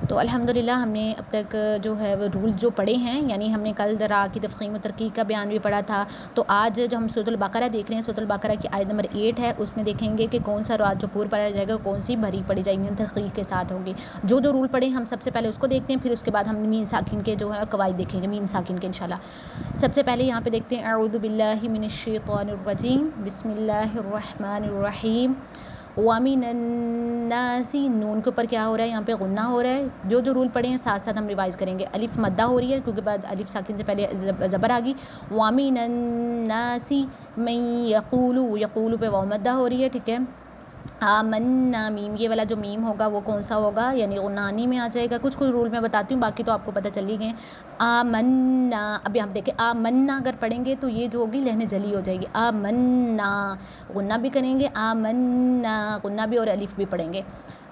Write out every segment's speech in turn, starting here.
تو الحمدللہ ہم نے اب تک جو ہے وہ رول جو پڑھے ہیں، یعنی ہم نے کل را کی تفخیم و ترقیق کا بیان بھی پڑھا تھا. تو آج جو ہم سورۃ البقرہ دیکھ رہے ہیں، سورۃ البقرہ کی آیت نمبر 8 ہے، اس میں دیکھیں گے کہ کون سا را جو پور پڑھا جائے گا، کون سی بھری پڑھی جائے گی، ترقیق کے ساتھ ہوگی. جو رول پڑھے ہم سب سے پہلے اس کو دیکھتے ہیں، پھر اس کے بعد ہم میم ساکن کے جو ہے قواعد دیکھیں گے، میم ساکن کے انشاءاللہ. سب سے پہلے یہاں پہ دیکھتے ہیں اعوذ باللہ من الشیطان الرجیم، بسم اللہ الرحمن الرحیم. وَمِنَ النَّاسِ، نون کے اوپر کیا ہو رہا ہے؟ یہاں پہ غنہ ہو رہا ہے. جو رول پڑھے ہیں ساتھ ساتھ ہم ریوائز کریں گے. الف مدہ ہو رہی ہے کیونکہ بعد الف ساکن سے پہلے زبر آ گئی. وَمِنَ النَّاسِ مَن يَقُولُ، یقول پہ واو مدہ ہو رہی ہے، ٹھیک ہے. آمنا، میم یہ والا جو میم ہوگا وہ کون سا ہوگا؟ یعنی غنانی میں آ جائے گا. کچھ رول میں بتاتی ہوں، باقی تو آپ کو پتہ چل ہی گئے. آمنا، اب یہاں دیکھیں آمنا اگر پڑھیں گے تو یہ جو ہوگی لہن جلی ہو جائے گی. آمنا غنہ بھی کریں گے، آمنا غنہ بھی اور الف بھی پڑھیں گے.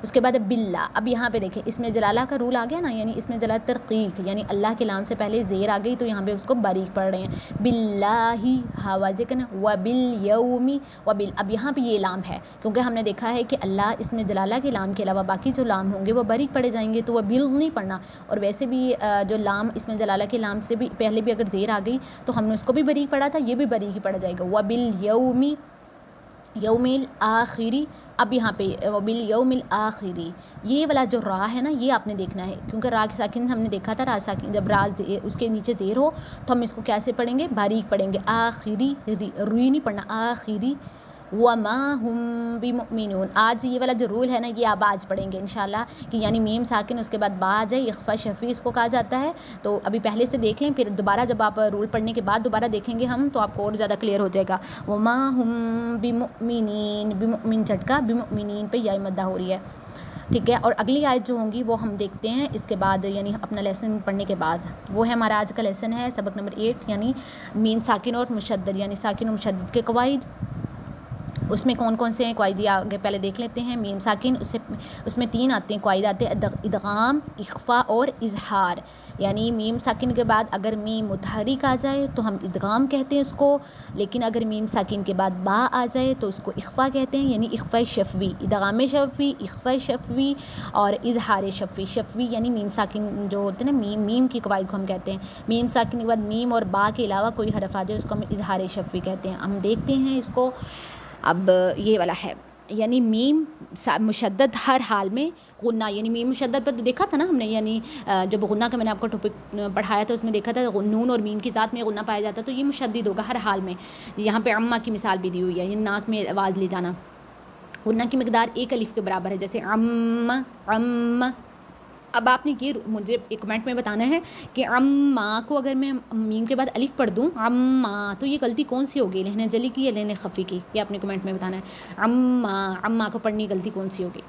اس کے بعد باللہ. اب یہاں پہ دیکھیں اس میں جلالہ کا رول آ گیا نا، یعنی اس میں جلالہ ترقیق، یعنی اللہ کے نام سے پہلے زیر آ گئی تو یہاں پہ اس کو باریک پڑھ رہے ہیں. باللہ حواز کرنا، وبالیوم، اب یہاں پہ یہ لام ہے کیونکہ ہم نے دیکھا ہے کہ اللہ اس میں جلالہ کے لام کے علاوہ باقی جو لام ہوں گے وہ باریک پڑھے جائیں گے، تو وہ بل نہیں پڑھنا. اور ویسے بھی جو لام اس میں جلالہ کے لام سے بھی پہلے بھی اگر زیر آ گئی تو ہم نے اس کو بھی باریک پڑھا تھا، یہ بھی باریک ہی پڑھا جائے گا. وبالیوم، یوم الآخری. اب یہاں پہ وبالیوم الآخری، یہ والا جو را ہے نا یہ آپ نے دیکھنا ہے کیونکہ را کی ساکن ہم نے دیکھا تھا، را ساکن جب را اس کے نیچے زیر ہو تو ہم اس کو کیسے پڑھیں گے؟ باریک پڑھیں گے. آخری، روئی نہیں پڑھنا، آخری. وما ہم بمؤمنون، آج یہ والا جو رول ہے نا یہ آپ آج پڑھیں گے انشاءاللہ، کہ یعنی میم ساکن اس کے بعد با آ جائے، اخفا شفیع اس کو کہا جاتا ہے. تو ابھی پہلے سے دیکھ لیں، پھر دوبارہ جب آپ رول پڑھنے کے بعد دوبارہ دیکھیں گے ہم تو آپ کو اور زیادہ کلیئر ہو جائے گا. وما ہم بمؤمنین، بمؤمن جھٹکا، بمؤمنین پہ یا مدہ ہو رہی ہے، ٹھیک ہے. اور اگلی آیت جو ہوں گی وہ ہم دیکھتے ہیں اس کے بعد، یعنی اپنا لیسن پڑھنے کے بعد. وہ ہے ہمارا آج کا لیسن ہے سبق نمبر 8، یعنی میم ساکن اور مشدد، یعنی ساکن اور مشدد کے قواعد. اس میں کون کون سے ہیں قواعد آگے پہلے دیکھ لیتے ہیں. میم ساکن اس میں 3 آتے ہیں قواعد آتے ہیں، ادغام، اخفا اور اظہار. یعنی میم ساکن کے بعد اگر میم متحرک آ جائے تو ہم ادغام کہتے ہیں اس کو، لیکن اگر میم ساکن کے بعد با آ جائے تو اس کو اخفا کہتے ہیں، یعنی اخفا شفوی. ادغام شفوی، اخفا شفوی اور اظہار شفوی. شفوی یعنی میم ساکن جو ہوتے ہیں نا، میم کی قواعد کو ہم کہتے ہیں. میم ساکن کے بعد میم اور با کے علاوہ کوئی حرف آ جائے اس کو ہم اظہار شفوی کہتے ہیں. ہم دیکھتے ہیں اس کو. اب یہ والا ہے، یعنی میم مشدد ہر حال میں غنہ، یعنی میم مشدد پر دیکھا تھا نا ہم نے، یعنی جب غنہ کا میں نے آپ کو ٹاپک پڑھایا تھا اس میں دیکھا تھا نون اور میم کی ذات میں غنہ پایا جاتا، تو یہ مشدد ہوگا ہر حال میں. یہاں پہ عمہ کی مثال بھی دی ہوئی ہے، یعنی ناک میں آواز لے جانا. غنہ کی مقدار 1 الف کے برابر ہے، جیسے عم. اب آپ نے یہ مجھے ایک کمنٹ میں بتانا ہے کہ عما کو اگر میں میم کے بعد الف پڑھ دوں عما، تو یہ غلطی کون سی ہوگی؟ لہن جلی کی یا لہن خفی کی؟ یہ آپ نے کمنٹ میں بتانا ہے. عما کو پڑھنی غلطی کون سی ہوگی؟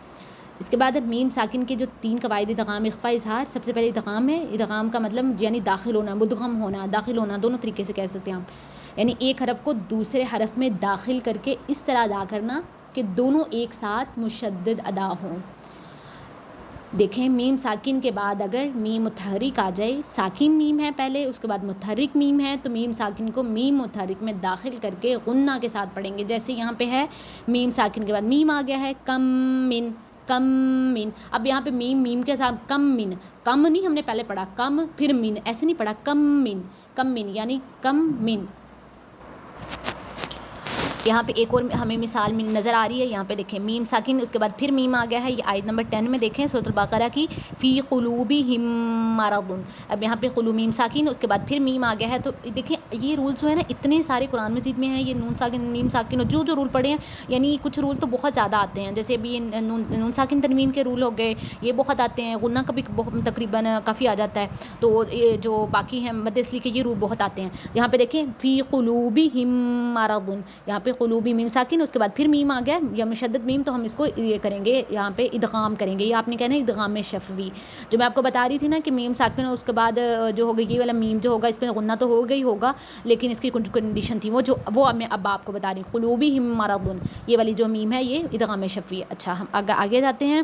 اس کے بعد میم ساکن کے جو 3 قواعد، ادغام، اخفا، اظہار. سب سے پہلے ادغام ہے. ادغام کا مطلب یعنی داخل ہونا، مدغم ہونا، داخل ہونا، دونوں طریقے سے کہہ سکتے ہیں آپ. یعنی ایک حرف کو دوسرے حرف میں داخل کر کے اس طرح ادا کرنا کہ دونوں ایک ساتھ مشدد ادا ہوں. دیکھیں میم ساکن کے بعد اگر میم متحرک آ جائے، ساکن میم ہے پہلے، اس کے بعد متحرک میم ہے، تو میم ساکن کو میم متحرک میں داخل کر کے غنہ کے ساتھ پڑھیں گے. جیسے یہاں پہ ہے میم ساکن کے بعد میم آ گیا ہے، کم من، کم من. اب یہاں پہ میم کے ساتھ کم من، کم نہیں ہم نے پہلے پڑھا کم پھر من، ایسے نہیں پڑھا، کم من، کم من یعنی کم من. یہاں پہ ایک اور ہمیں مثال نظر آ رہی ہے. یہاں پہ دیکھیں میم ساکن، اس کے بعد پھر میم آ گیا ہے. یہ آیت نمبر 10 میں دیکھیں سورۃ البقرہ کی، فی قلوبہم مرض. اب یہاں پہ میم ساکن، اس کے بعد پھر میم آ گیا ہے. تو دیکھیں یہ رول جو ہے نا اتنے سارے قرآن مجید میں ہیں، یہ نون ساکن، میم ساکن اور جو رول پڑے ہیں، یعنی کچھ رول تو بہت زیادہ آتے ہیں. جیسے ابھی نون ساکن تنوین کے رول ہو گئے، یہ بہت آتے ہیں. غنہ کا بھی تقریباً کافی آ جاتا ہے. تو یہ جو باقی ہیں مد اصلی کے، یہ رول بہت آتے ہیں. یہاں پہ دیکھیں فی قلوبہم مرض، یہاں پہ قلوبی میم ساکن، اس کے بعد پھر میم آ گیا یا مشدد میم، تو ہم اس کو یہ کریں گے، یہاں پہ ادغام کریں گے. یہ آپ نے کہنا ہے ادغام شفوی. جو میں آپ کو بتا رہی تھی نا کہ میم ساکن اور اس کے بعد جو ہوگا یہ والا میم جو ہوگا اس پہ غنہ تو ہوگا ہی ہوگا، لیکن اس کی کچھ کنڈیشن تھی وہ میں اب آپ کو بتا رہی ہوں. قلوبہم مرض، یہ والی جو میم ہے یہ ادغام شفوی. اچھا ہم آگے جاتے ہیں.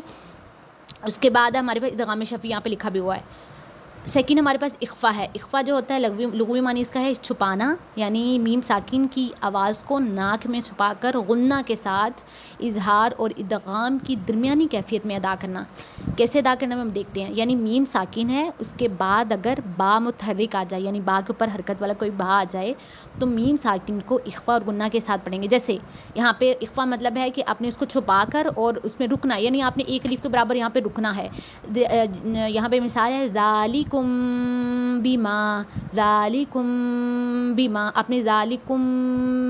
اس کے بعد ہمارے پاس ادغام شفوی یہاں پہ لکھا بھی ہوا ہے. سیکنڈ ہمارے پاس اخفا ہے. اخفا جو ہوتا ہے لغوی معنی اس کا ہے چھپانا، یعنی میم ساکن کی آواز کو ناک میں چھپا کر غنہ کے ساتھ اظہار اور ادغام کی درمیانی کیفیت میں ادا کرنا. کیسے ادا کرنا ہم دیکھتے ہیں. یعنی میم ساکن ہے، اس کے بعد اگر با متحرک آ جائے، یعنی با کے اوپر حرکت والا کوئی با آ جائے تو میم ساکن کو اخفا اور غنہ کے ساتھ پڑھیں گے. جیسے یہاں پہ اخفا مطلب ہے کہ آپ نے اس کو چھپا کر اور اس میں رکنا، یعنی آپ نے ایک الف کے برابر یہاں پہ رکنا ہے. یہاں پہ مثال ہے ذالکم بما، ذالکم بما، آپ نے ذالکم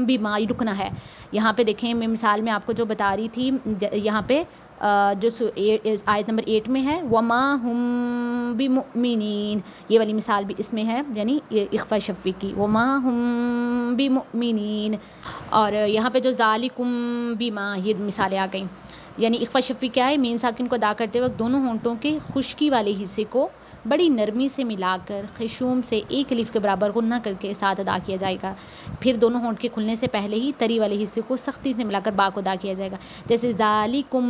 بما یہ رکنا ہے. یہاں پہ دیکھیں میں مثال میں آپ کو جو بتا رہی تھی، یہاں پہ جو آیت نمبر 8 میں ہے وما ہم بمؤمنین، یہ والی مثال بھی اس میں ہے، یعنی اخفا شفوی کی وما ہم بمؤمنین. اور یہاں پہ جو ذالکم بما یہ مثالیں آ گئیں. یعنی اخفا شفوی کیا ہے؟ میم ساکن کو ادا کرتے وقت دونوں ہونٹوں کے خشکی والے حصے کو بڑی نرمی سے ملا کر خشوم سے ایک الف کے برابر غنہ کر کے ساتھ ادا کیا جائے گا. پھر دونوں ہونٹ کے کھلنے سے پہلے ہی تری والے حصے کو سختی سے ملا کر با کو ادا کیا جائے گا. جیسے ذالکم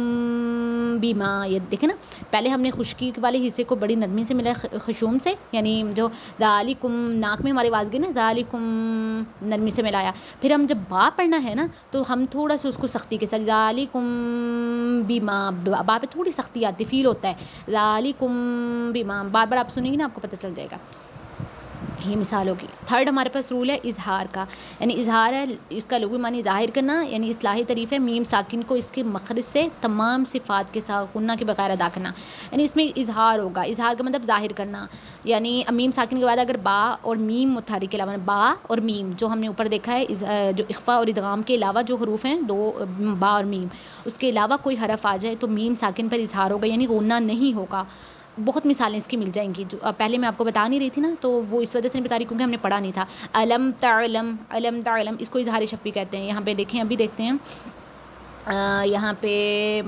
بما، یہ دیکھیں نا، پہلے ہم نے خشکی والے حصے کو بڑی نرمی سے ملا خشوم سے، یعنی جو ذالکم ناک میں ہماری آواز گئی نا، ذالکم نرمی سے ملایا. پھر ہم جب با پڑھنا ہے نا تو ہم تھوڑا سا اس کو سختی کے ساتھ ذالکم بما، با پہ تھوڑی سختی آتی فیل ہوتا ہے. ذالکم بما بار بار آپ سنیں گے نا آپ کو پتہ چل جائے گا. یہ مثال ہوگی. تھرڈ ہمارے پاس رول ہے اظہار کا. یعنی اظہار ہے، اس کا لغوی معنی ظاہر کرنا، یعنی اصطلاحی تعریف ہے میم ساکن کو اس کے مخرج سے تمام صفات کے ساتھ غنہ کے بغیر ادا کرنا. یعنی اس میں اظہار ہوگا. اظہار کا مطلب ظاہر کرنا. یعنی میم ساکن کے بعد اگر با اور میم متحرک کے علاوہ با اور میم جو ہم نے اوپر دیکھا ہے، جو اخفا اور ادغام کے علاوہ جو حروف ہیں دو، با اور میم، اس کے علاوہ کوئی حرف آ جائے تو میم ساکن پر اظہار ہوگا، یعنی غنہ نہیں ہوگا. بہت مثالیں اس کی مل جائیں گی، جو پہلے میں آپ کو بتا نہیں رہی تھی نا، تو وہ اس وجہ سے نہیں بتا رہی کیونکہ ہم نے پڑھا نہیں تھا. علم تعلم، علم تعلم، اس کو اظہار شفوی کہتے ہیں. یہاں پہ دیکھیں، ابھی دیکھتے ہیں، یہاں پہ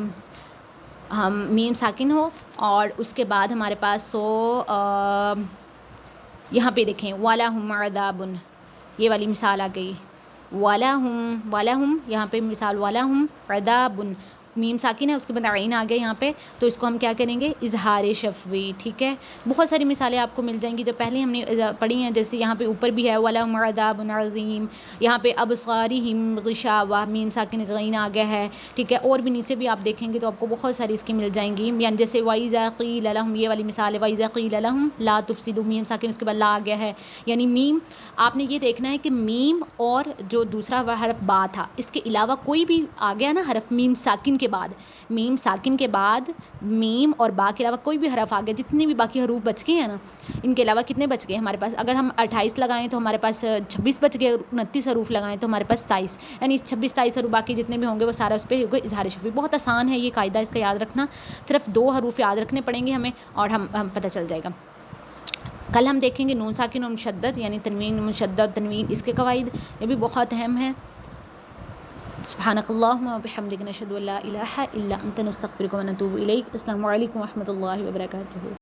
ہم میم ساکن ہو اور اس کے بعد ہمارے پاس ہو، یہاں پہ دیکھیں وَلَهُمْ عَذَابٌ، یہ والی مثال آ گئی. وَلَهُمْ یہاں پہ مثال وَلَهُمْ عَذَابٌ، میم ساکن ہے، اس کے بعد عین آ گیا یہاں پہ، تو اس کو ہم کیا کریں گے؟ اظہار شفوی. ٹھیک ہے. بہت ساری مثالیں آپ کو مل جائیں گی جو پہلے ہم نے پڑھی ہیں. جیسے یہاں پہ اوپر بھی ہے وَلَهُمْ عَذَابٌ عَظِيمٌ، یہاں پہ أَبْصَارِهِمْ غِشَاوَةٌ، میم ساکن غین آ گیا ہے. ٹھیک ہے. اور بھی نیچے بھی آپ دیکھیں گے تو آپ کو بہت ساری اس کی مل جائیں گی. یعنی جیسے وَإِذَا قِيلَ لَهُمْ، یہ والی مثال ہے وَإِذَا قِيلَ لَهُمْ لَا تُفْسِدُوا، میم ساکن اس کے بعد لا آ گیا ہے. یعنی میم، آپ نے یہ دیکھنا ہے کہ میم اور جو دوسرا حرف با تھا اس کے علاوہ کوئی بھی آ گیا نا حرف میم ساکن کے بعد، میم ساکن کے بعد میم اور با کے علاوہ کوئی بھی حرف آ گیا، جتنے بھی باقی حروف بچ گئے ہیں نا، ان کے علاوہ کتنے بچ گئے ہمارے پاس؟ اگر ہم 28 لگائیں تو ہمارے پاس 26 بچ گئے، 29 حروف لگائیں تو ہمارے پاس 27، یعنی 26-27 حروف باقی جتنے بھی ہوں گے وہ سارا اس پہ ہوگا اظہار شفوی. بہت آسان ہے یہ قاعدہ، اس کا یاد رکھنا. صرف 2 حروف یاد رکھنے پڑیں گے ہمیں اور ہم پتہ چل جائے گا. کل ہم دیکھیں گے نون ساکن اور مشدد، یعنی تنوین مشدد تنوین، اس کے قواعد، یہ بھی بہت اہم ہے. سبحانک اللہم و بحمدک، نشہد ان لا الہ الا انت، نستغفرک و نتوب الیک. السلام علیکم و رحمۃ اللہ وبرکاتہ.